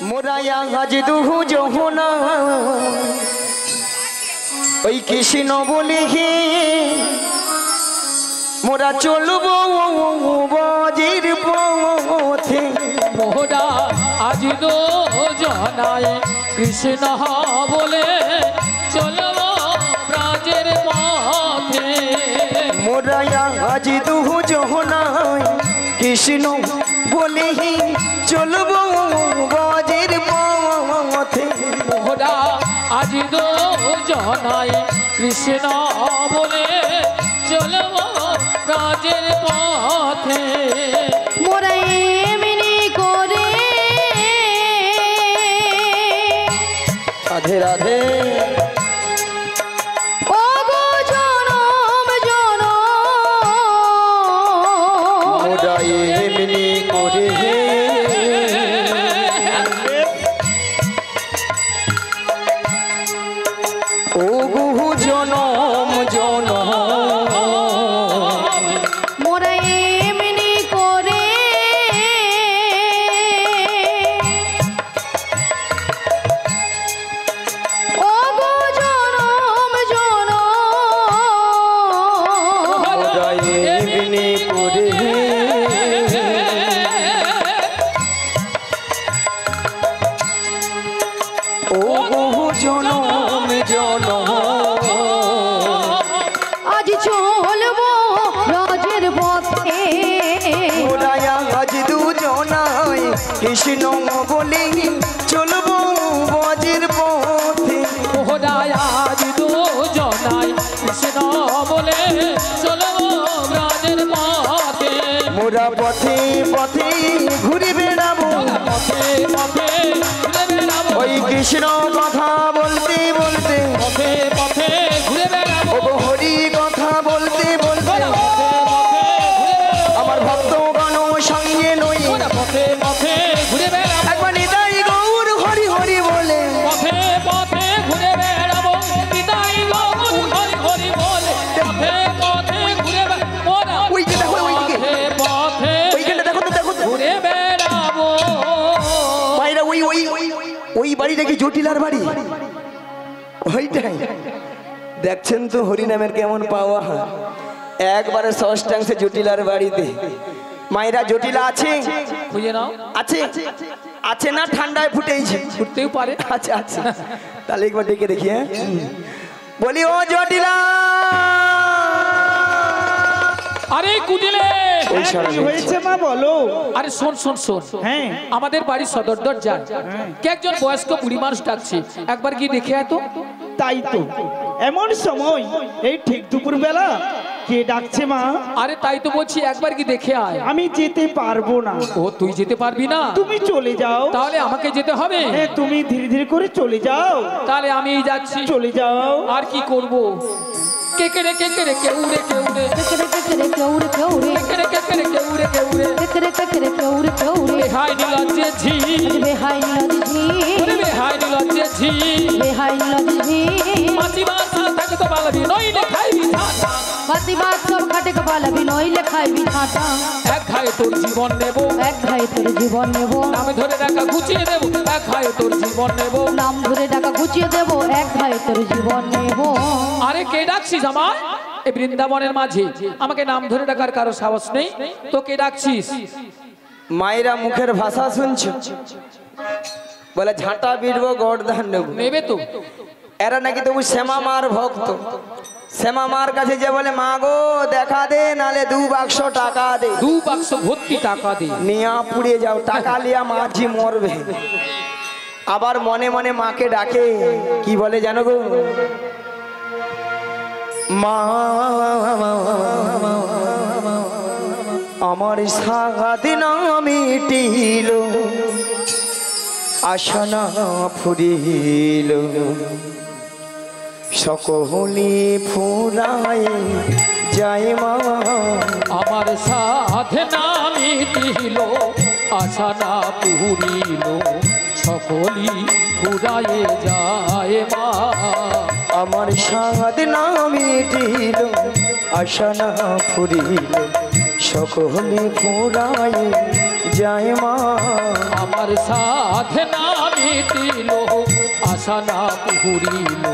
মোরায়া আজ দুহু যহনা ওই কৃষ্ণ বলে হে মোরা চলব বাজির পথে। মোরা আজ দো জনায় কৃষ্ণ বলে চলব ব্রাজের পথে। মোরায়া আজ দুহু যহনায় কৃষ্ণ বলে হে চলব বাজির পথে। মোরা আজ দো জনায় কৃষ্ণ বলে চলব ব্রাজের পথে। মোরা এমনি করে রাধে রাধে ও গো জনম জনম মোরা এমনি করে ও গুহু জনম জনম মোরা এমনি করে ও গো জনম জনম মোরা এমনি করে ও গুহু জনম জনম আজ চলবো রাজের পথে। মোরা আজ দুজনায় কৃষ্ণ বলে চলবো বাজির পথে। মোরা আজ দো জনায় কৃষ্ণ বলে চলব ব্রাজের পথে। মোরা পথে পথে ঘুরে বেড়াবো পথে পথে ঘুরে বেড়াবো। ওই কৃষ্ণ কথা বলতে বলতে পথে পথে ঘুরে বেড়াবো। ও হরি কথা বলতে বলতে পথে পথে ঘুরে বেড়াবো। আমার ভক্তগণ সঙ্গে নই পথে পথে ঘুরে বেড়াবো। একবার নিতাই গৌর হরি হরি বলে পথে পথে ঘুরে বেড়াবো। নিতাই গৌর হরি হরি বলে পথে পথে ঘুরে বেড়াবো। ওইদিকে দেখো, ওইদিকে। পথে পথে ওইখানটা দেখো তো দেখো তো। ঘুরে বেড়াবো। ভাইরা ওই ওই ওই বাড়ি নাকি জটিলার বাড়ি ওইটাই দেখছেন তো হরিনামের কেমন পাওয়া হয় একবারে ষষ্ঠাংশে জটিলার বাড়িতে। মায়েরা জটিলা আছে বুঝে নাও, আছে আছে না ঠান্ডায় ফুটেইছে ঘুরতেও পারে। আচ্ছা আচ্ছা তাহলে একবার ডেকে দেখি হ্যাঁ বলি ও জটিলা আরে কুটিলে ওই সারা কি হয়েছে মা বলো? আরে শোন শোন শোন, হ্যাঁ আমাদের বাড়ির সদর দরজা কে একজন বয়স্ক বুড়ি মানুষ ডাকছে, একবার গিয়ে দেখে আয় তো। তাই তো এমন সময় এই ঠিক দুপুর বেলা কে ডাকছে মা? আরে তাই তো বলছি, একবার কি দেখে আয়। আমি যেতে পারবো না। ও তুই যেতে পারবি না? তুমি চলে যাও। তাহলে আমাকে যেতে হবে। হ্যাঁ তুমি ধীরে ধীরে করে চলে যাও। তাহলে আমি যাচ্ছি। চলে যাও। আর কি করব? কেকেরে কেকেরে কেউরে কেউরে কেকরে কেকরে কেউরে কেউরে কেকেরে কেকেরে কেউরে কেউরে কেকরে কেকরে কেউরে কেউরে বেহাই নিলজ্জে ঝি বেহাই লজ্জি ওরে বেহাই নিলজ্জে ঝি বেহাই লজ্জি মাছি মাছা থাকে তো বালবি নইলে খাইবি ঝাঁটা। বাতি বাত সব খাটে কপাল বিনয় লেখাই বিধাতা। এক খায়ে তোর জীবন নেব, এক ভাই তোর জীবন নেব, নামে ধরে টাকা গুছিয়ে দেব। এক খায়ে তোর জীবন নেব। নাম ধরে টাকা গুছিয়ে দেব, এক ভাই তোর জীবন নেব। আরে কে ডাকছিস আমার? এই বৃন্দাবনের মাঝে আমাকে নাম ধরে ডাকার কারো সাহস নেই, তো কে ডাকছিস? মায়েরা মুখের ভাষা শুনছ বলে ঝাঁটা বিড়বো গড়ধান নেব। নেবে তো? এরা নাকি তবু শ্যামা মার ভক্ত। শ্যামা মার কাছে যে বলে মা গো দেখা দে নালে 2 বাক্স টাকা দে, 2 বাক্স ভর্তি টাকা দে। নিয়া পুড়ে যাও টাকা লিয়া মাঝি মরবে। আবার মনে মনে মাকে ডাকে কি বলে জানো গো মা আমার সারাদিন মিটিল আশা ফুরিল সকলি ফুরায় যায় মা আমার সাধনা মিটিল আশা না পুরিল সকলি ফুরায়ে যায় মা। আমার সাধনা মিটিল আশা না ফুরিল সকলে ফুরায় যায় মা। আমার সাধনা মিটিল আশা না পুরিল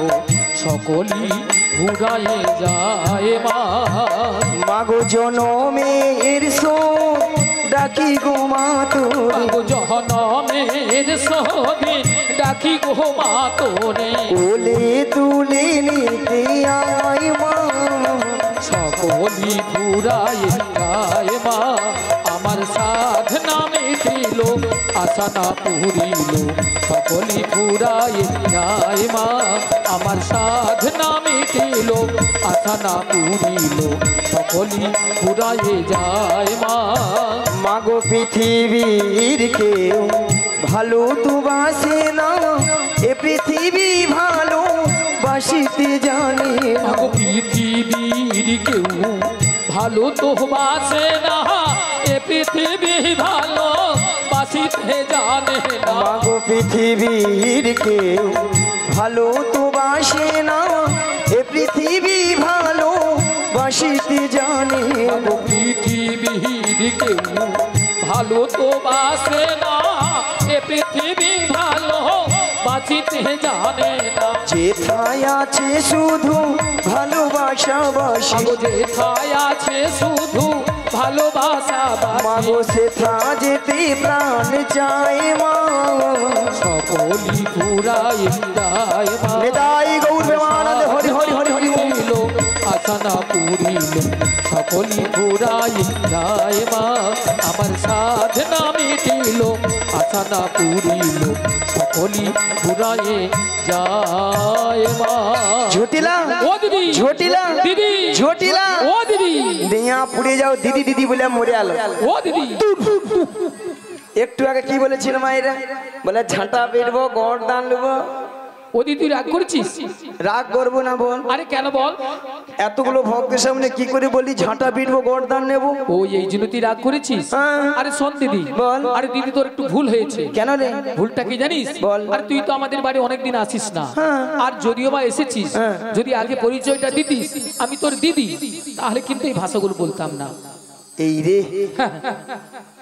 সকলই ঘুরায়ে যায় মা মাগো জনমের ডাকি গো মা তোরে জহনমের সবে ডাকি গো মা তোরে কোলে তুলে নিতে আয় মা সকলি ঘুরায়ে যায় মা আমার সাধনা মিটিল আশা না পুরিল সকলি ঘুরায়ে যায় মা আমার সাধনা মিটিল আশা না পুরিল সকলি ঘুরায়ে যায় মা মাগো পৃথিবীর কেউ ভালো তো বাসে না এ পৃথিবী ভালো বাসিতে জানে না মাগো পৃথিবীর কেউ ভালো তো বাসে না এ পৃথিবী ভালো বাসিতে জানে না মাগো পৃথিবীর কেউ ভালো তো বাসে না এ পৃথিবী ভালো বাসিতে জানে না পৃথিবীর কেউ ভালো তো বাসে না এ পৃথিবী ভালো বাঁচিতে জানে না যেথায় আছে শুধু ভালোবাসা বাসি মাগো যেথায় আছে শুধু ভালোবাসা মাগো সেথা যেতে প্রাণ চায় মা সকলি ঘুরাই যায় মা নিতাই গৌর প্রেমানন্দ হরি হরি হরি হরি পুরিল আশা না পুরিল সকলি ঘুরাই যায় মা আমার সাধনা মিটিল আশা না পুরিল সকলি ঘুরায়ে যায় মা ঝটিলা ও দিদি ঝটিলা দিদি ঝটিলা ও দিদি দিয়া পুড়ে যাও দিদি দিদি বলে মরে আলো ও দিদি একটু আগে কি বলেছিল মায়েরা বলে ঝাঁটা বেরবো গড় দান নেবো ও দিদি তুই রাগ করেছিস রাগ করবো না বল আরে কেন বল এতগুলো ভক্তের সামনে কি করে বলি ঝাঁটা পিটবো গড় দান নেবো ও এই জন্য তুই রাগ করেছিস হ্যাঁ। আরে শোন দিদি বল। আরে দিদি তোর একটু ভুল হয়েছে কেন রে ভুলটা কি জানিস বল। আর তুই তো আমাদের বাড়ি অনেকদিন আসিস না হ্যাঁ। আর যদিও বা এসেছিস হ্যাঁ। যদি আগে পরিচয়টা দিতিস আমি তোর দিদি তাহলে কিন্তু এই ভাষাগুলো বলতাম না এই রে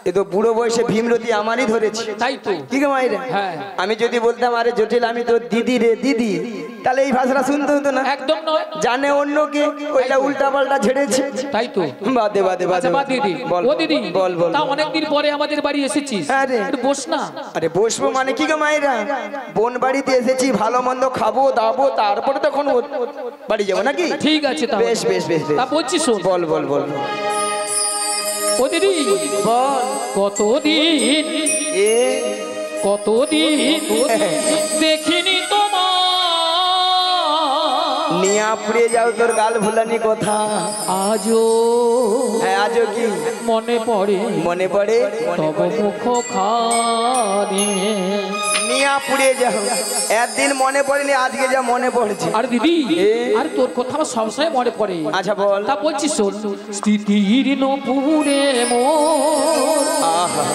এ তো বুড়ো বয়সে ভীমরতি আমারই ধরেছে তাই তো কি গো মায়েরা হ্যাঁ। আমি যদি বলতাম আরে জটিল আমি তো দিদি রে দিদি তাহলে এই ভাষাটা শুনতে হতো না একদম নয় জানে অন্যকে ওইটা উল্টা পাল্টা ঝেড়েছে তাই তো বাদে বাদে বাদে আচ্ছা বাদ দিদি বল ও দিদি বল বল তা অনেকদিন পরে আমাদের বাড়ি এসেছিস হ্যাঁ রে। একটু বস না আরে বসবো মানে কি গো মায়েরা বোন বাড়িতে এসেছি ভালো মন্দ খাবো দাবো তারপরে তখন বাড়ি যাবো নাকি ঠিক আছে তাহলে। বেশ বেশ বেশ বেশ তা বলছি শোন বল বল বল ও দিদি বল কতদিন এ কতদিন দেখিনি তোমার নিয়া পুড়ে যাও তোর গাল ভুলানি কথা আজও হ্যাঁ আজও কি মনে পড়ে মনে পড়ে তব মুখ খানি নিয়া পুড়ে যাও একদিন মনে পড়েনি আজকে যা মনে পড়ছে আর দিদি এ? আর তোর কথা আমার সবসময় মনে পড়ে আচ্ছা বল তা বলছি শোন স্মৃতির নপুরে মোর আহা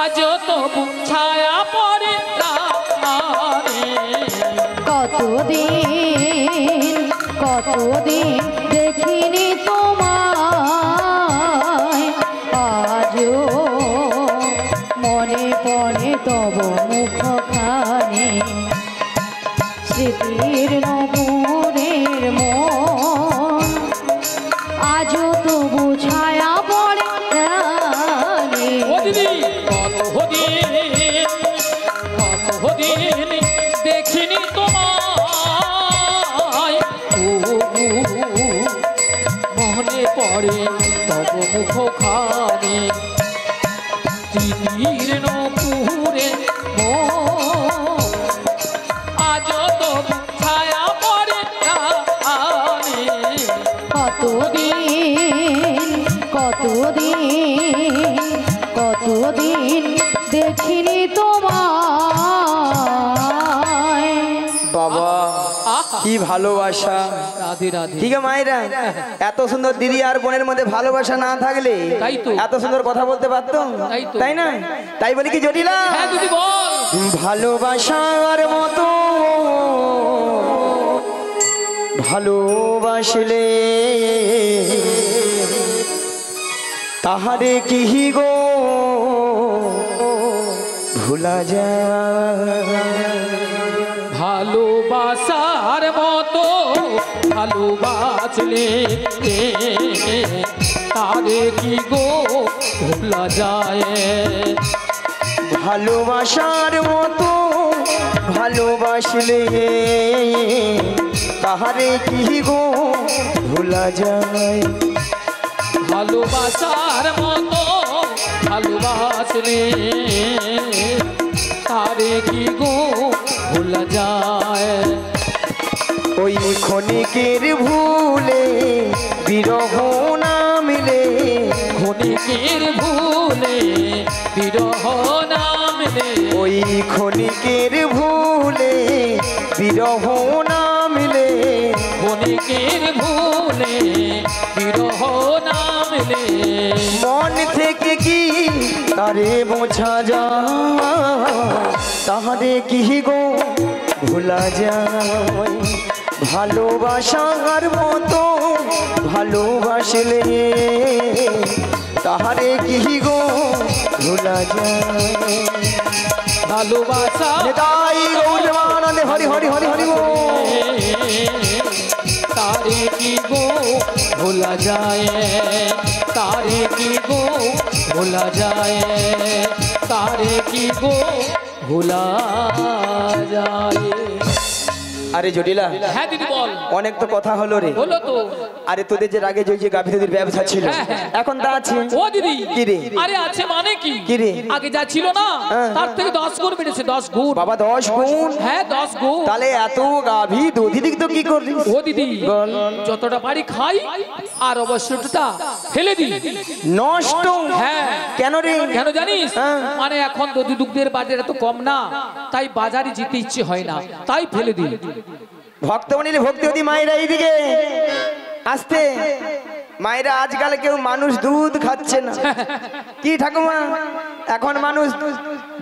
আজ তবু ছায়া পড়ে প্রাণে। কতদিন কতদিন দেখিনি তোমায় আজও মনে পড়ে তব মুখখানি স্মৃতির নপুরের মন আজও তবু ছায়া পড়ে প্রাণে। ও দিদি কতদিন দেখিনি তোমায় তবু মনে পড়ে তব মুখ খানি স্মৃতির নপুরে আজ তবু ছায়া পড়ে প্রাণে। কতদিন কতদিন কতদিন দেখিনি তোমায়। বাবা আহা কি ভালোবাসা রাধে রাধে ঠিক আছে মায়েরা এত সুন্দর দিদি আর বোনের মধ্যে ভালোবাসা না থাকলে তাই তো। এত সুন্দর কথা বলতে পারতো তাই তো। তাই না তাই বলি কি জটিলা হ্যাঁ দিদি বল ভালোবাসার মতো ভালোবাসলে তাহারে কি গো ভোলা যায়। ভালোবাসার মতো ভালোবাসলে তারে কি গো ভোলা যায়। ভালোবাসার মতো ভালোবাসলে তাহারে কি গো ভোলা যায়। ভালোবাসার মতো ভালোবাসলে তারে কি গো ভোলা যায়। ওই ক্ষণিকের ভুলে বিরহ না মিলে, ক্ষণিকের ভুলে বিরহ না মিলে, ওই ক্ষণিকের ভুলে বিরহ না মিলে, ক্ষণিকের ভুলে বিরহ না মিলে, মন থেকে কি তারে বোঝা যায়, তাহারে কি গো ভোলা যায়। ভালোবাসার মতো ভালোবাসলে তাহারে কি গো ভোলা যায়। ভালোবাসা নিতাই গৌর প্রেমানন্দে হরি হরি হরি হরি গো। তারে কি গো ভোলা যায়, তারে কি গো ভোলা যায়, তারে কি গো ভোলা যায়। আরে জটিলা, হ্যাঁ দিদি বল। অনেক তো কথা হলো রে। হলো তো। আরে তোদের যে আগে যে গাভী দুধের ব্যবসা ছিল হ্যাঁ, হ্যাঁ। এখন তা আছে? ও দিদি কি রে? আরে আছে মানে কি? কি রে? আগে যা ছিল না হ্যাঁ। তার থেকে 10 গুণ বেড়েছে, 10 গুণ। বাবা 10 গুণ? হ্যাঁ 10 গুণ। তাহলে এত গাভী দুধি দিক তো কি করলি? ও দিদি বল। যতটা পারি খাই আর অবশ্যটা ফেলে দিই। নষ্ট? হ্যাঁ। কেন রে? কেন জানিস? হ্যাঁ। মানে এখন দধি দুগ্ধের বাজার এত কম না, তাই বাজারে যেতে ইচ্ছে হয় না, তাই ফেলে দিই। ভক্তমণির ভক্তিবতী মায়েরা এইদিকে আসতে। মায়েরা আজকাল কেউ মানুষ দুধ খাচ্ছে না। কি ঠাকুমা, এখন মানুষ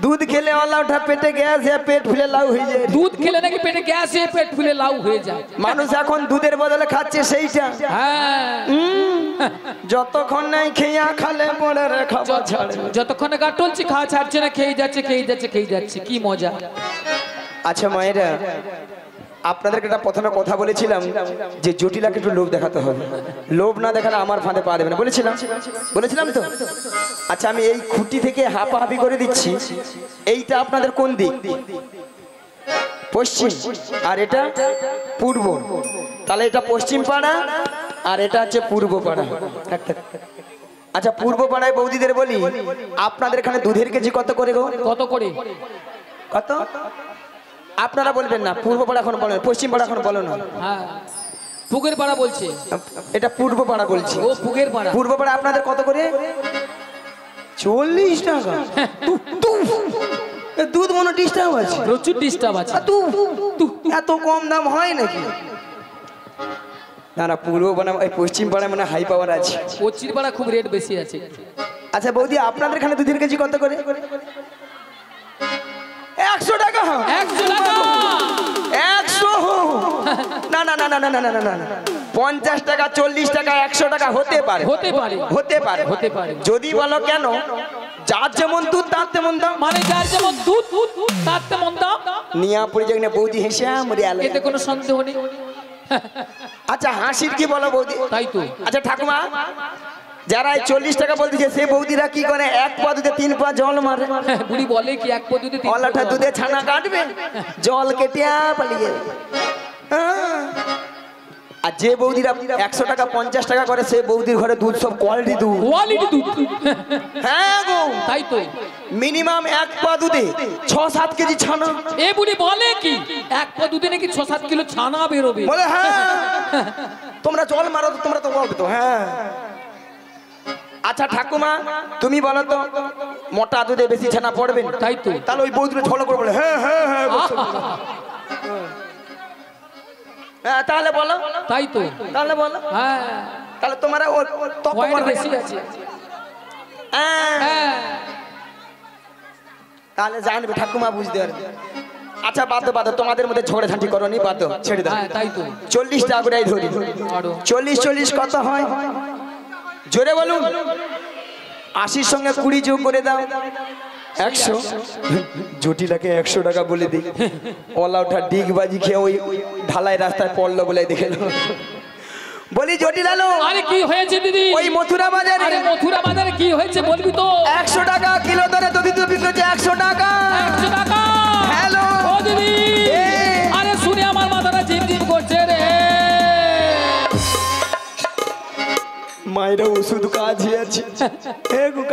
দুধ খেলে অলাউঠা পেটে গ্যাস পেট ফুলে লাউ হয়ে যায়। দুধ খেলে নাকি পেটে গ্যাস হয়ে পেট ফুলে লাউ হয়ে যায়। মানুষ এখন দুধের বদলে খাচ্ছে সেইটা। হ্যাঁ যতক্ষণ নাই খেয়া খালে পরে রে খাবার ছাড়ে। যতক্ষণে গা টলছি খাওয়া ছাড়ছে না, খেয়ে যাচ্ছে খেয়ে যাচ্ছে খেয়ে যাচ্ছে, কি মজা। আচ্ছা মায়েরা, আপনাদেরকে একটা প্রথমে কথা বলেছিলাম যে জটিলাকে একটু লোভ দেখাতে হবে, লোভ না দেখালে আমার ফাঁদে পা দেবে না, বলেছিলাম তো। আচ্ছা আমি এই খুঁটি থেকে হাঁপাহাপি করে দিচ্ছি। এইটা আপনাদের কোন দিক? পশ্চিম, আর এটা পূর্ব। তাহলে এটা পশ্চিম পাড়া আর এটা হচ্ছে পূর্ব পাড়া। আচ্ছা পূর্ব পাড়ায় বৌদিদের বলি, আপনাদের এখানে দুধের কেজি কত করে গো? কত করে? কত আপনারা বলবেন না? পূর্ব পাড়া এখন বলেন, পশ্চিম পাড়া এখন বলো না। হ্যাঁ পুগের পাড়া বলছে। এটা পূর্ব পাড়া বলছি। ও পুগের পাড়া। পূর্ব পাড়া আপনাদের কত করে? 40 টাকা। দুধ মনে ডিস্টার্ব আছে, প্রচুর ডিস্টার্ব আছে। এত কম দাম হয় নাকি? না না, পূর্ব পাড়া পশ্চিম পাড়া মানে হাই পাওয়ার আছে। পশ্চিম পাড়া খুব রেট বেশি আছে। আচ্ছা বৌদি, আপনাদের এখানে দুধের কেজি কত করে? 100 টাকা। 100 টাকা? 100? না না না না না না না না না, 50 টাকা 40 টাকা 100 টাকা হতে পারে, হতে পারে, হতে পারে, হতে পারে। যদি বলো কেন, যার যেমন দুধ তার তেমন দাম। মানে যার যেমন দুধ তার তেমন দাম। নিয়া পড়ে যাক না বৌদি, হেসে মরে আলো। এতে কোনো সন্দেহ নেই। আচ্ছা হাসির কি বলো বৌদি? তাই তো। আচ্ছা ঠাকুমা, যারা 40 টাকা বলতেছে সেই বৌদিরা কি করে? 1 পা দুধে 3 পা জল মারে। বুড়ি বলে কি 1 পদ্ধতি 3 অলাটা দুধে ছানা কাটবে, জল কেটে পালিয়ে। আর যে বৌদিরা 100 টাকা 50 টাকা করে, সেই বৌদির ঘরে দুধ সব কোয়ালিটি দুধ। কোয়ালিটি দুধ। হ্যাঁ গো, তাই তো। মিনিমাম 1 পা দুধে 6-7 কেজি ছানা। এ বুড়ি বলে কি 1 পদ্ধতি নাকি 6-7 কিলো ছানা বেরোবে। বলে হ্যাঁ, তোমরা জল মারো তো, তোমরা তো বলবে তো হ্যাঁ। আচ্ছা ঠাকুমা তুমি বলো তো, মোটা দুধে বেশি ছানা পড়বে? তাই তো। তাহলে ওই বৌদিরা ঝগড়া করে বলে হ্যাঁ হ্যাঁ হ্যাঁ বলছে। হ্যাঁ তাহলে বলো। তাই তো। তাহলে বলো। হ্যাঁ তাহলে তোমরা ও ওয়াইন বেশি আছে। হ্যাঁ তাহলে জানবে ঠাকুমা, বুঝতে পারবে। আচ্ছা বাদ বাদ, তোমাদের মধ্যে ঝগড়া ঝাঁটি করনি, বাদ ছেড়ে দাও। হ্যাঁ তাই তো। 40 টাকা করে ধরি। 40 কত হয় জোরে বলুন? 80 সঙ্গে 20 যোগ করে দাও। 100 জটিলাকে 100 টাকা বলে দিই ওলা ওঠা ডিগবাজি খেয়ে ওই ঢালাই রাস্তায় পড়লো বলে দেখে এলো। বলি জটিলালো আরে কি হয়েছে দিদি? ওই মথুরা বাজারে আরে মথুরা বাজারে কি হয়েছে বলবি তো? 100 টাকা কিলো দরে দধি দুধ বিক্রি হচ্ছে 100 টাকা। 100 টাকা। হ্যালো ও দিদি, আরে শুনে আমার মাথাটা ঝিমঝিম করছে রে। মায়েরা ওষুধ কাজিয়েছে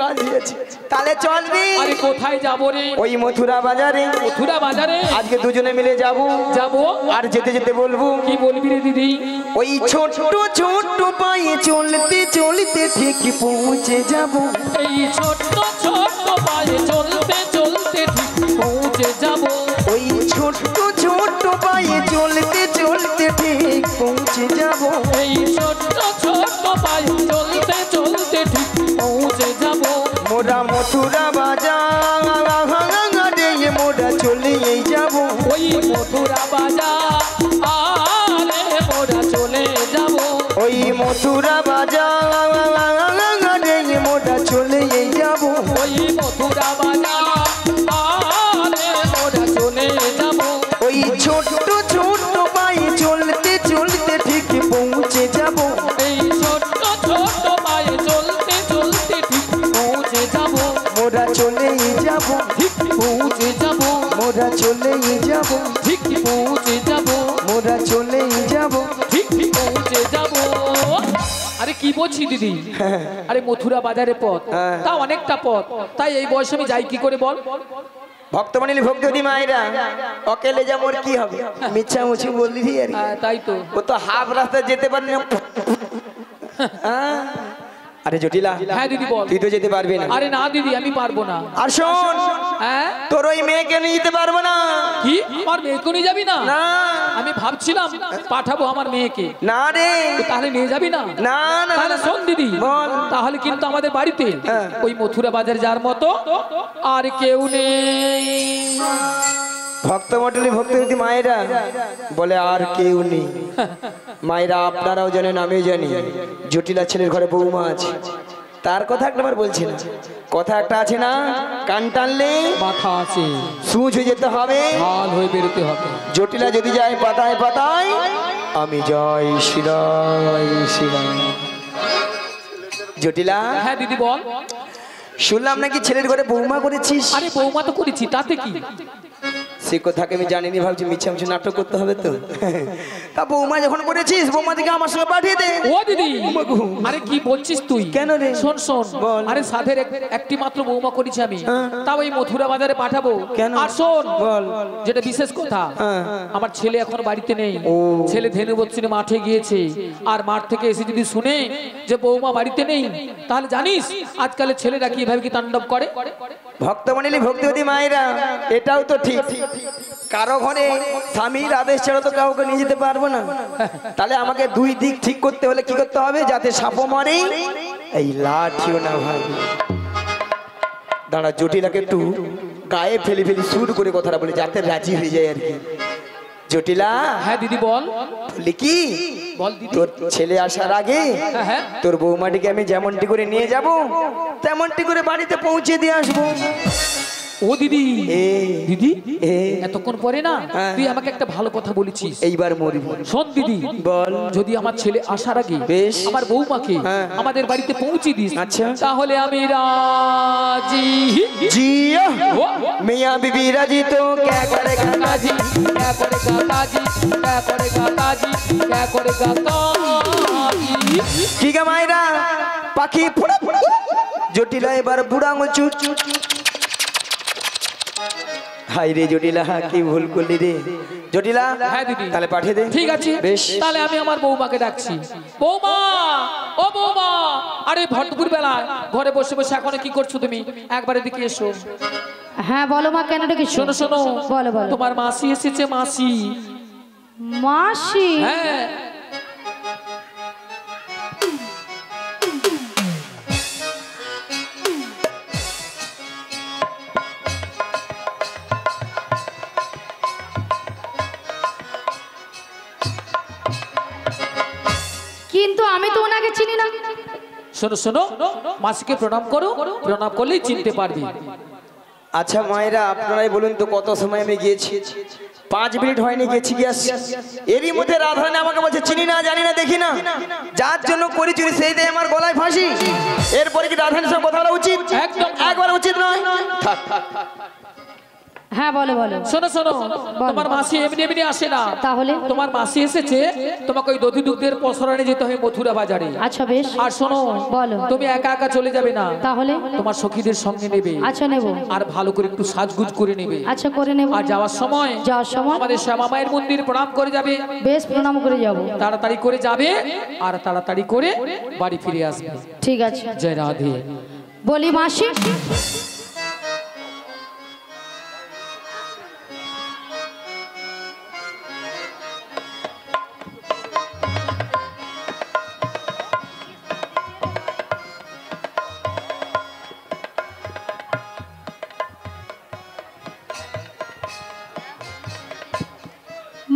কাজিয়েছে তাহলে চলবি। আরে কোথায় যাবো রে? ওই মথুরা বাজারে। মথুরা বাজারে আজকে দুজনে মিলে যাবো। যাবো। আর যেতে যেতে বলবো কি বলবি রে দিদি? ওই ছোট ছোট পায়ে চলতে চলতে ঠিক পৌঁছে যাব। এই ছোট্ট ছোট্ট পায়ে চলতে চলতে ঠিক পৌঁছে যাব। ওই ছোট ছোট পায়ে চলতে চলতে ঠিক পৌঁছে যাব। এই ছোট্ট ছোট্ট পায়ে চলতে চলতে ঠিক পৌঁছে যাব। মোরা মথুরা বাজারে মোরা চলেই যাব। ওই মথুরা বাজার আরে মোরা চলে যাব। ওই মথুরা বাজারে মোরা চলেই যাব। ওই মথুরা বাজার আরে মোরা চলে যাব। ওই ছোট ছোট পায়ে চলতে চলতে ঠিক পৌঁছে যাব। এই ছোট্ট ছোট্ট পায়ে চলতে চলতে ঠিক পৌঁছে যাব। মোরা চলেই যাব। ঠিক পৌঁছে যাব। মোরা চলেই যাব। ঠিক পৌঁছে যাব। মোরা চলেই যাব। ঠিক পৌঁছে যাব। আরে কি বলছি দিদি? আরে মথুরা বাজারে পথ তা অনেকটা পথ, তাই এই বয়সে আমি যাই কি করে বল? ভক্তমণি ভক্তদি মায়েরা অকেলে যাব ওর কি হবে? মিছা মুছি বললি আর তাই তো। ও তো হাফ রাস্তা যেতে পারলি না। আরে জটিলা হ্যাঁ দিদি বল। তুই তো যেতে পারবি না। আরে না দিদি আমি পারবো না। আর শোন হ্যাঁ তোর ওই মেয়েকে নিয়ে যেতে পারবো না। কি আমার মেয়েকে নিয়ে যাবি না? না আমি ভাবছিলাম পাঠাবো আমার মেয়েকে। না রে তো তাহলে নিয়ে যাবি না? না না তাহলে শোন দিদি বল। তাহলে কিন্তু আমাদের বাড়িতে ওই মথুরা বাজার যার মতো আর কেউ নেই। ভক্তমণ্ডলী ভক্তবতী মায়েরা বলে আর কেউ নেই। মায়েরা আপনারাও জানেন আমিও জানি জটিলা ছেলের ঘরে বৌমা আছে। তার কথা একবার বলছি না, কথা একটা আছে না, কান টানলে মাথা আছে, সুচ হয়ে যেতে হবে, হাল হয়ে বেরোতে হবে। জটিলা যদি যায় পাতায় পাতায় আমি যাই শিরায় শিরায়। জটিলা হ্যাঁ দিদি বল। শুনলাম নাকি ছেলের ঘরে বৌমা করেছিস? আরে বৌমা তো করেছি, তাতে কি? সে কথাকে আমি জানিনি, ভাবছি মিছামিছি নাটক করতে হবে তো। তা বৌমা যখন করেছিস বৌমা থেকে আমার সঙ্গে পাঠিয়ে দে। ও দিদি আরে কি বলছিস তুই? কেন রে? শোন শোন বল। আরে সাধের একটি মাত্র বৌমা করেছি আমি, তাও এই মথুরা বাজারে পাঠাবো। কেন? আর শোন বল। যেটা বিশেষ কথা, আমার ছেলে এখন বাড়িতে নেই। ছেলে ধেনু বচ্চিনে মাঠে গিয়েছে। আর মাঠ থেকে এসে যদি শুনে যে বৌমা বাড়িতে নেই, তাহলে জানিস আজকালের ছেলেরা কিভাবে কি তাণ্ডব করে। ভক্তমণ্ডলী ভক্তিবতী মায়েরা এটাও তো ঠিক, কারো ঘরে স্বামীর আদেশ ছাড়া তো কাউকে নিয়ে যেতে পারবো না। তাহলে আমাকে দুই দিক ঠিক করতে হলে কি করতে হবে? যাতে সাপও মারে এই লাঠিও না ভাঙে। দাঁড়া জটিলাকে একটু গায়ে ফেলি ফেলি সুর করে কথাটা বলে যাতে রাজি হয়ে যায় আর কি। জটিলা হ্যাঁ দিদি বল। বলি কি বল দিদি। তোর ছেলে আসার আগে হ্যাঁ তোর বৌমাটিকে আমি যেমনটি করে নিয়ে যাব তেমনটি করে বাড়িতে পৌঁছে দিয়ে আসবো। ও দিদি দিদি এ এতক্ষণ পরে না তুই আমাকে একটা ভালো কথা বলেছিস। এইবার মরবি। শোন দিদি বল। যদি আমার ছেলে আসার আগে বেশ। আমার বৌমাকে আমাদের বাড়িতে পৌঁছে দিস, আচ্ছা। তাহলে আমি রাজি। जियो ও, मियाँ बीबी राजी तो क्या करेगा কাকাজি क्या करेगा काजी, क्या करेगा काजी, क्या करेगा काजी। কি গা মাইরা পাখি ফুড়া ফুড়া জটিলা এবার বুড়া আঙুল চুট। হাই রে জটিলা কি ভুল করলি রে জটিলা। হ্যাঁ দিদি। তাহলে পাঠিয়ে দে। ঠিক আছে বেশ। তাহলে আমি আমার বৌমাকে ডাকছি। বৌমা, ও বৌমা, আরে ভরপুর বেলা ঘরে বসে বসে এখন কি করছো তুমি? একবার এদিকে এসো। হ্যাঁ বলো মা, কেন ডেকেছো? শোনো শোনো, বলো বলো। তোমার মাসি এসেছে। মাসি। মাসি? হ্যাঁ কিন্তু আমি তো ওনাকে চিনি না। শোনো শোনো, মাসিকে প্রণাম করো, প্রণাম করলেই চিনতে পারবি। আচ্ছা মায়েরা আপনারাই বলুন তো কত সময় আমি গিয়েছি? 5 মিনিট হয়নি, গেছি কি আসছি। এরই মধ্যে রাধারানী আমাকে বলছে চিনি না, জানি না, দেখি না, যার জন্য করি চুরি সেই দিয়ে আমার গলায় ফাঁসি। এরপরে কি রাধারানীর সঙ্গে কথা বলা উচিত? একদম একবার উচিত নয়। থাক। হ্যাঁ বলো বলো। শোনো শোনো, তোমার মাসি এমনি এমনি আসে না। তাহলে? তোমার মাসি এসেছে, তোমাকে ওই দধি দুগ্ধের পসরানে যেতে হবে মথুরা বাজারে। আচ্ছা বেশ। আর শোনো, বলো। তুমি একা একা চলে যাবে না, তাহলে? তোমার সখীদের সঙ্গে নেবে। আচ্ছা নেব। আর ভালো করে একটু সাজগুজ করে নেবে। আচ্ছা করে নেব। আর যাওয়ার সময় আমাদের শ্যামা মায়ের মন্দির প্রণাম করে যাবে। বেশ প্রণাম করে যাব। তাড়াতাড়ি করে যাবে আর তাড়াতাড়ি করে বাড়ি ফিরে আসবে। ঠিক আছে। জয় রাধে। বলি মাসি,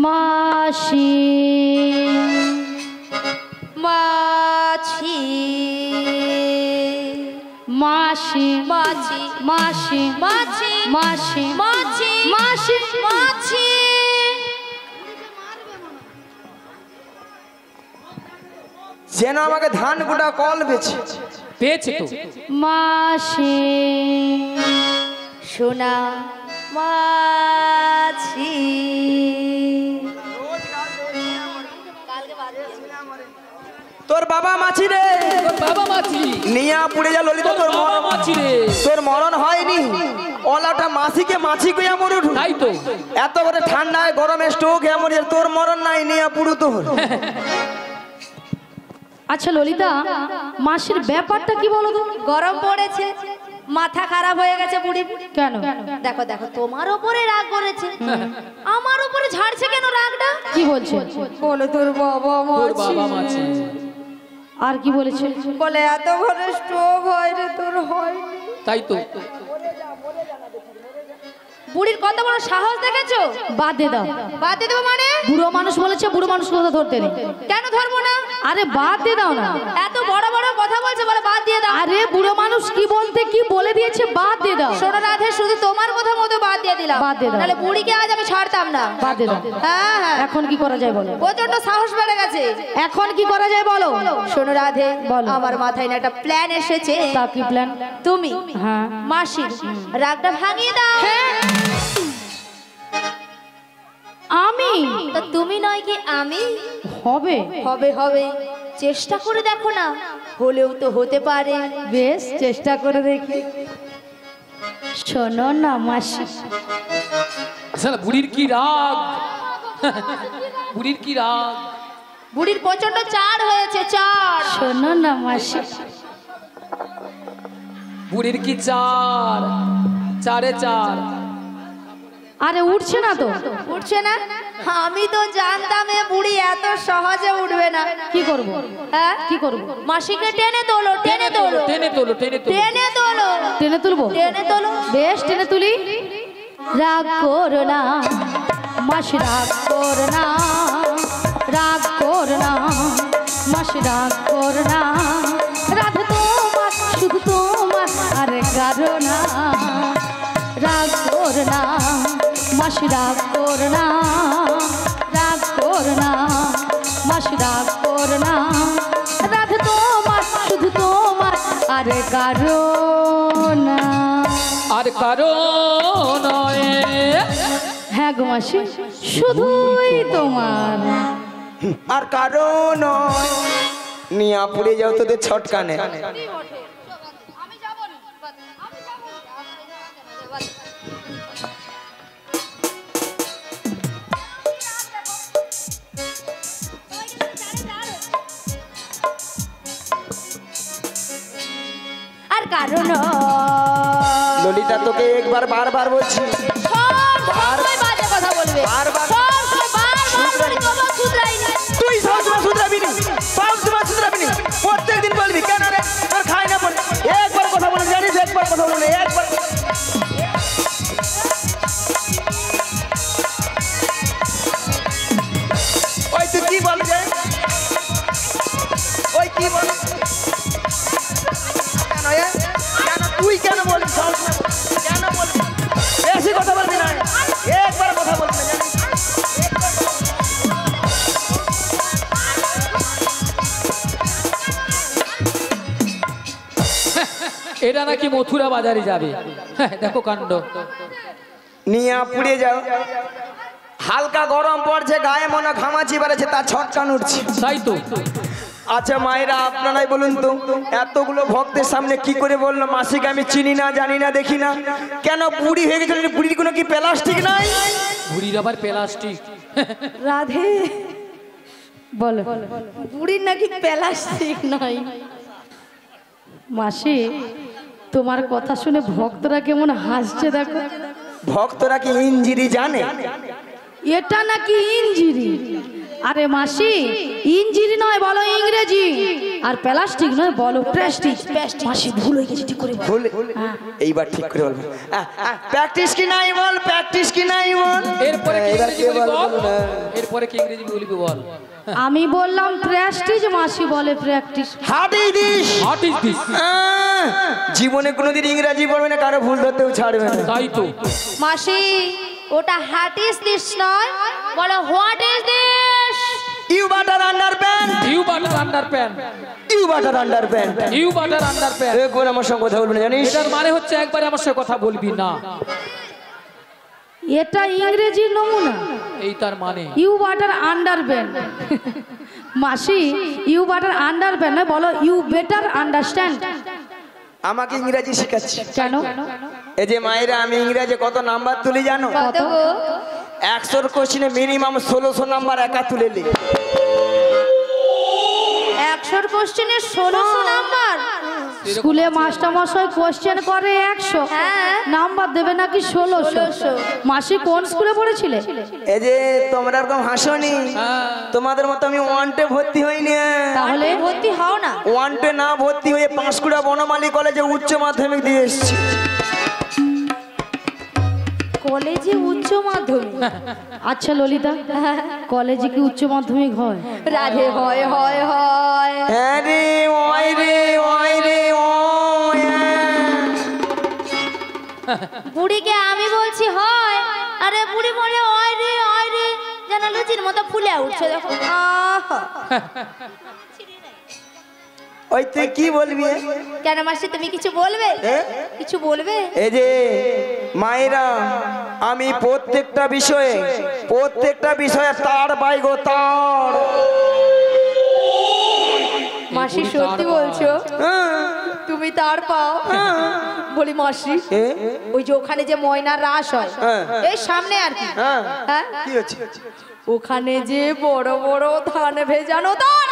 মাসি মাছি মাসি মাছি মাসি মাছি মাসি মাছি মাসি মাছি যেন আমাকে ধান গোটা কল বেছে পেয়েছে তো। মাসি সোনা মাছি তোর বাবা মাছি রে, তোর বাবা মাছি, নিয়া পুড়ে যা ললিতা, তোর তোর বাবা মরণ মাছি রে। তোর মরণ হয়নি। ওলাটা মাছিকে মাছি কইয়া মরুন। তাই তো। এত বড় ঠান্ডায় গরমে স্ট্রোক এমন, তোর মরণ নাই, নিয়া পুড়ু তোর। আচ্ছা ললিতা, মাসির ব্যাপারটা কি বলো তো? গরম পড়েছে, মাথা খারাপ হয়ে গেছে বুড়ির। কেন? দেখো দেখো, তোমার উপরে রাগ করেছে, আমার উপরে ঝাড়ছে কেন রাগটা? কি বলছে? বলে তোর বাবা তোর মাছি, বাবা মাছি। আর কি বলেছে? বলে এত বড় স্ট্রোক হয় রে তোর হয়নি। তাই তো। বুড়ির কত বড় সাহস দেখেছো? বাদ দে দাও। বাদ দিয়ে দেবো মানে? বুড়ো মানুষ বলেছে, বুড়ো মানুষ কথা ধরতে নেই। কেন ধরবো না? আরে বাদ দিয়ে দাও না। এত বড় বড় কথা বলছে, বলে বাদ দিয়ে দাও। আরে বুড়ো মানুষ কি বলতে কি বলে দিয়েছে, বাদ দিয়ে দাও। শোনো রাধে, শুধু তোমার কথা মতো বাদ দিয়ে দিলাম। বাদ দিয়ে দাও। নাহলে বুড়িকে আজ আমি ছাড়তাম না। বাদ দিয়ে দাও। হ্যাঁ হ্যাঁ, এখন কি করা যায় বলো? প্রচন্ড সাহস বেড়ে গেছে। এখন কি করা যায় বলো? শোনো রাধে, বলো। আমার মাথায় না একটা প্ল্যান এসেছে। তা কি প্ল্যান? তুমি হ্যাঁ। মাসির রাগটা ভাঙিয়ে দাও। আমি? তো তুমি নয় কি আমি? হবে। হবে হবে, চেষ্টা করে দেখো না, হলেও তো হতে পারে। বেশ চেষ্টা করে দেখি। শোনো না মাসি, শালা বুড়ির কি রাগ, বুড়ির কি রাগ। বুড়ির প্রচন্ড চাড় হয়েছে, চাড়। শোনো না মাসি, বুড়ির কি চার, চারে চার। আরে উঠছে না তো। উঠছে না? আমি তো জানতাম এ বুড়ি এত সহজে উঠবে না। কি করব? হ্যাঁ, কি করব? মাসিকে টেনে তোলো, টেনে তোলো, টেনে তোলো, টেনে তোলো। টেনে তোলো, টেনে তুলবো? টেনে তোলো। বেশ টেনে তুলি। রাগ করো না মাসি, রাগ করো না, রাগ করো না মাসি, রাগ করো না। রাধে তোমার, শুধু তোমার, আরে কারো না। রাগ করো না মাসি, রাগ করো না, রাগ করো না মাসি, রাগ করো না। রাধে তোমার, শুধু তোমার, আরে কারো না। আর কারো নয়। হ্যাঁ গো মাসি, শুধুই তোমার। আর কারণ নিয়া পুড়ে যাও তোদের ছটকানে। আর কারণ ললিতা তোকে একবার বারবার বলছি, বাজে কথা বলবে, বারবার। শুধরাইনি। তুই সবসময় শুধরাবি নি, সবসময় শুধরাবি নি, প্রত্যেকদিন বলবি কেন রে তোর খাই না বলে। একবার কথা বলে জানিস, একবার কথা বলে, একবার। ওই তুই কি বল যে, ওই কি বল কেন, কেন তুই কেন বলিস, কেন বলিস? এরা নাকি মথুরা বাজারে যাবে। হ্যাঁ, দেখো কাণ্ড। নিয়ে পুড়ে যাও, হালকা গরম পড়ছে, গায়ে মনে ঘামাচি বেড়েছে, তার ছটকান উঠছে। তাই তো। আচ্ছা মায়েরা, আপনারাই বলুন তো, এতগুলো ভক্তের সামনে কি করে বললো মাসিকে আমি চিনি না, জানি না, দেখি না? কেন বুড়ি হয়ে গেছিল? বুড়ির কোনো কি প্লাস্টিক নাই? বুড়ির আবার প্লাস্টিক? রাধে বলো, বুড়ির নাকি প্লাস্টিক নাই। মাসি, তোমার কথা শুনে ভক্তরা কেমন হাসছে দেখো। ভক্তরা কি ইঞ্জিরি জানে? এটা নাকি ইঞ্জিরি? আরে মাসি, ইঞ্জিরি নয়, বলো ইংরেজি। আর প্লাস্টিক নয়, বলো প্রেস্টিজ। মাসি ভুল হয়ে গেছে, ঠিক করে বল। ভুল? এইবার ঠিক করে বলবো। প্র্যাকটিস কি নাই বল, প্র্যাকটিস কি নাই বল। এরপরে কি এবার ইংরেজি কে বলবি বল? বল? এরপরে কি ইংরেজি বলবি বল? আমি বললাম প্রেস্টিজ, মাসি বলে প্র্যাকটিস। হাট is this. What is this? জীবনে কোনোদিন ইংরেজি পড়বে না, কারো ভুল ধরতেও ছাড়বে না। তাই তো। মাসি, ওটা হাট ইজ দিস নয়, বলো what is this. You butter underpant, you butter underpant, you butter underpant, you butter underpant. এ কোন আমার সঙ্গে কথা বলবে না জানিস? এটার মানে হচ্ছে একবারে আমার সাথে কথা বলবি না। এটা ইংরেজি নমুনা। এই তার মানে। You butter underpant. মাসি, ইউ বাটার আন্ডারপ্যান্ট নয়, বলো ইউ বেটার আন্ডারস্ট্যান্ড। আমাকে ইংরেজি শেখাচ্ছি কেন? এই যে মায়েরা, আমি ইংরেজি কত নাম্বার তুলি জানো? কত গো? 100 কোশ্চেনে মিনিমাম 1600 নাম্বার একা তুলে নি। 100 কোশ্চেনে 1600 নাম্বার? স্কুলে মাস্টার মশাই কোশ্চেন করে 100, হ্যাঁ। নাম্বার দেবে নাকি 1600। মাসি কোন স্কুলে পড়েছিলে? এই যে তোমরা এরকম হাসনি, তোমাদের মতো আমি ওয়ান্টে ভর্তি হইনি। তাহলে ভর্তি হও না। ওয়ান্টে না ভর্তি হয়ে পাঁশকুড়া বনমালী কলেজে উচ্চ মাধ্যমিক দিয়ে এসেছি। কলেজে উচ্চ মাধ্যমিক? আচ্ছা ললিতা, কলেজে কি উচ্চ মাধ্যমিক হয়? রাধে, হয় হয় হয়। হ্যাঁ রে, ওই রে, ওই রে, ওই। বুড়িকে আমি বলছি হয়, আরে বুড়ি বলে ওই রে, যেন লুচির মতো ফুলে উঠছে, দেখো। ওই তুই কি বলবি? কেন মাসি, তুমি কিছু বলবে? কিছু বলবে? এই যে মায়েরা, আমি প্রত্যেকটা বিষয়ে তার বাইগো তার। মাসি সত্যি বলছো? তুমি তার পাও? বলি মাসি, ওই যে ওখানে যে ময়নার রাস হয়, এই সামনে আর কি, হ্যাঁ, কি হচ্ছে? ওখানে যে বড় বড় ধান ভেজানো তার।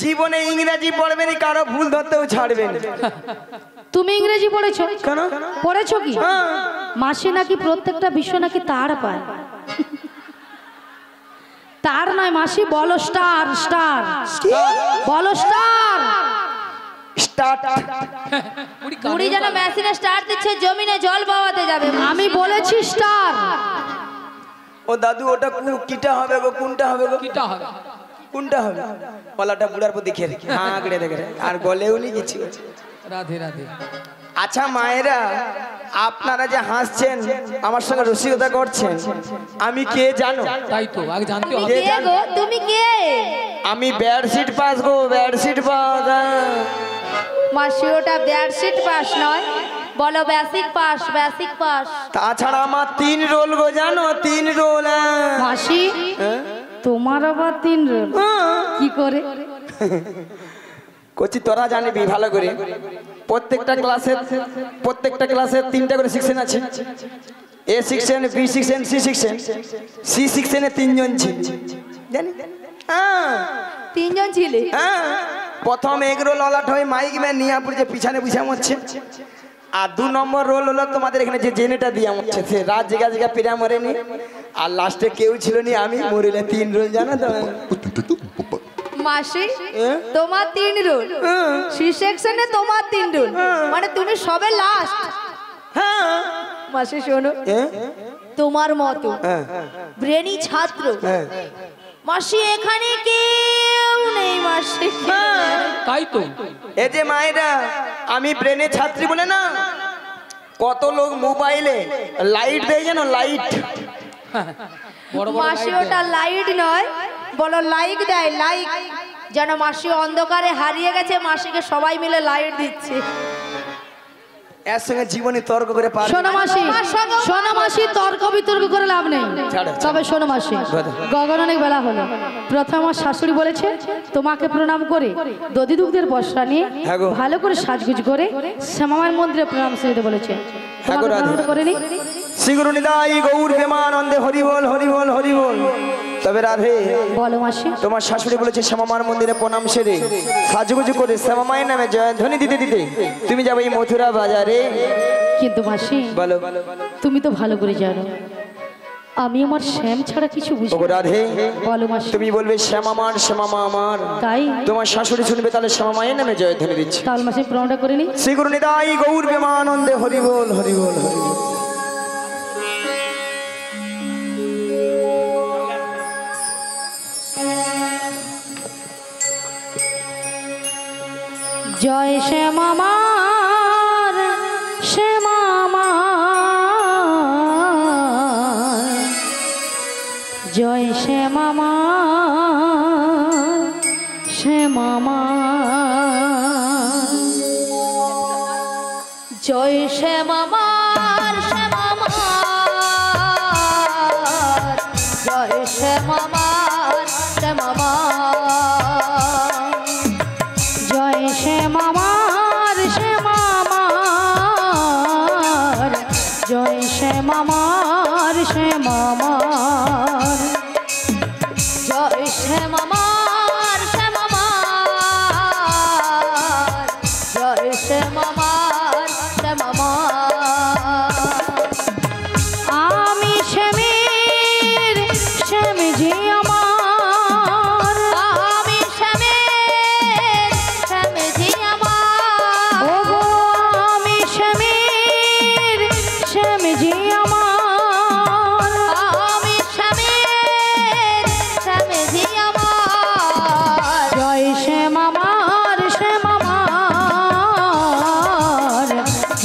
জীবনে ইংরেজি পড়বে না, কারো ভুল ধরতেও ছাড়বে না। তুমি ইংরেজি পড়েছো? কেন? পড়েছো কি? মাসি নাকি প্রত্যেকটা বিষয় নাকি তার পায়। তার নয় মাসি, বলো স্টার। স্টার বলো, স্টার। স্টার্ট। বুড়ি যেন মেশিনে স্টার্ট দিচ্ছে, জমিনে জল বাওয়াতে যাবে। আমি বলেছি স্টার। ও দাদু, ওটা কিটা হবে গো? কোনটা হবে গো? কিটা হবে? কোনটা হবে? পলাটা বুড়ার প্রতি খেয়ে রেখে হ্যাঁ আঁকড়ে দেখে আর বলেও নি কিছু। রাধে রাধে। আচ্ছা মায়েরা, আপনারা যে হাসছেন, আমার সঙ্গে রসিকতা করছেন, আমি কে জানো? তাই তো, আগে জানতে তুমি হবে। কে গো? তুমি কে? আমি বেডশিট পাস গো, বেডশিট পাস। মাসি, ওটা বেডশিট পাস নয়, বলো বেসিক পাস, বেসিক পাস। তাছাড়া আমার 3 রোল গো, জানো? 3 রোল। মাসি, তোমার আবার 3 রোল কি করে? কচি তোরা জানিবি ভালো করে, প্রত্যেকটা ক্লাসে 3টা করে সেকশন আছে। A section, B section, C section. C সেকশনে 3 জন ছিল, জানি? 3 জন ছিলে? প্রথম এগ রোল অলট হয়ে মাইক ম্যান নিয়ে যে পিছনে বুঝা মরছে। আর 2 নম্বর রোল হলো তোমাদের এখানে যে জেনেটা দিয়া মরছে, সে রাত জেগা পেরা মরেনি। আর লাস্টে কেউ ছিল নি, আমি মরিলে 3 রোল, জানো তো? মাসি, তোমার 3 রোল, সি সেকশনে তোমার 3 রোল, মানে তুমি সবে লাস্ট। মাসি শোনো, তোমার মতো ব্রেনি ছাত্র মাসি এখানে কেউ নেই। মাসি, তাই তো। এই যে মায়েরা, আমি ব্রেনে ছাত্রী বলে না, কত লোক মোবাইলে লাইট দেয়, জানো? লাইট। বড় বড় মাসি, light ওটা লাইট নয়, বলো লাইক দেয়, লাইক। যেন মাসি অন্ধকারে হারিয়ে গেছে, মাসিকে সবাই মিলে লাইট দিচ্ছে। এর সঙ্গে জীবনে তর্ক করে পার শোনো মাসি, শোনো মাসি, তর্ক বিতর্ক করে লাভ নেই। তবে শোনো মাসি, গগন অনেক বেলা হলো। প্রথম আমার শাশুড়ি বলেছে তোমাকে প্রণাম করে দধি দুগ্ধের বস্ত্র নিয়ে ভালো করে সাজগুজ করে শ্যামামায়ের মন্দিরে প্রণাম সেরে বলেছে। তোমাকে প্রণাম করে নি। শ্রীগুরু নিতাই গৌর প্রেমানন্দে হরি বল হরি বল হরি বল। তবে রাধে বলো মাসি, তোমার শাশুড়ি বলেছে শ্যামামার মন্দিরে প্রণাম সেরে সাজুগুজু করে শ্যামামায়ের নামে জয়ধ্বনি দিতে দিতে তুমি যাবে এই মথুরা বাজারে। কিন্তু মাসি বলো, তুমি তো ভালো করে জানো আমি আমার শ্যাম ছাড়া কিছু বুঝি না। রাধে বলো মাসি, তুমি বলবে শ্যামামার শ্যামামা আমার, তাই তোমার শাশুড়ি শুনবে তাহলে শ্যামামায়ের নামে জয়ধ্বনি দিচ্ছে। তাহলে মাসি প্রণামটা করে নি। শ্রীগুরু নিতাই গৌর প্রেমানন্দে হরি বল হরি বল হরি বল। জয় শ্যামামার শ্যামামার, জয় শ্যামামার শ্যামামার, জয় শ্যামামার শ্যামামার, জয় শ্যামামার শ্যামামার, জয় শ্যামামার শ্যামামার, জয় শ্যামামার শ্যামামার, জয় শ্যামামার শ্যামামার, জয় শ্যামামার শ্যামামার। আমি শ্যামের শ্যাম যে আমার, আমি শ্যামের শ্যাম যে আমার, ও গো আমি শ্যামের শ্যাম যে আমার, আমি শ্যামের শ্যাম যে আমার। জয় শ্যামামার শ্যামামার,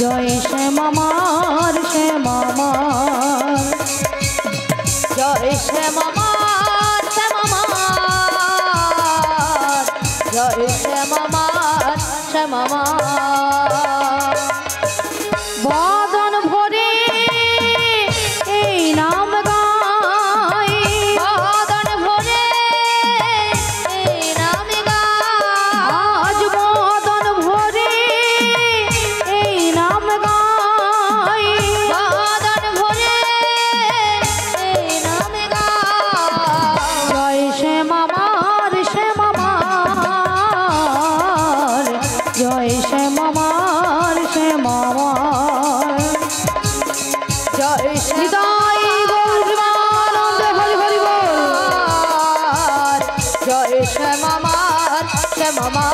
জয় শ্যামামার শ্যামামার, জয় শ্যামামার শ্যামামার, জয় শ্যামামার শ্যামামার। বদন ভরে এই নাম গাই, বদন ভরে এই নাম গাই, আজ বদন ভরে এই নাম গাই, বদন ভরে এই নাম গাই। জয় শ্যামামার শ্যামামার, জয় শ্যামামার শ্যামামার, জয় হৃদয় গৌর প্রেমানন্দে হরি হরি বল। শ্যামামার, জয় শ্যামামার শ্যামামার,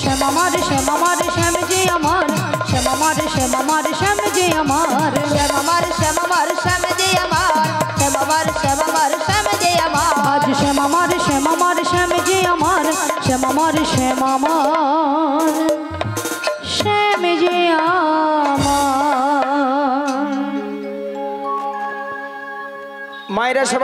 শ্যামামার শ্যামামার শ্যাম যে আমার, শ্যামামার শ্যামামার শ্যাম যে আমার, শ্যামামার শ্যামামার শ্যাম যে আমার, শ্যামামার শ্যামামার শ্যাম যে আমার। আজ শ্যামামার শ্যামামার শ্যাম যে আমার, শ্যামামার শ্যামামার শ্যাম যে আমার। মায়েরা সবাই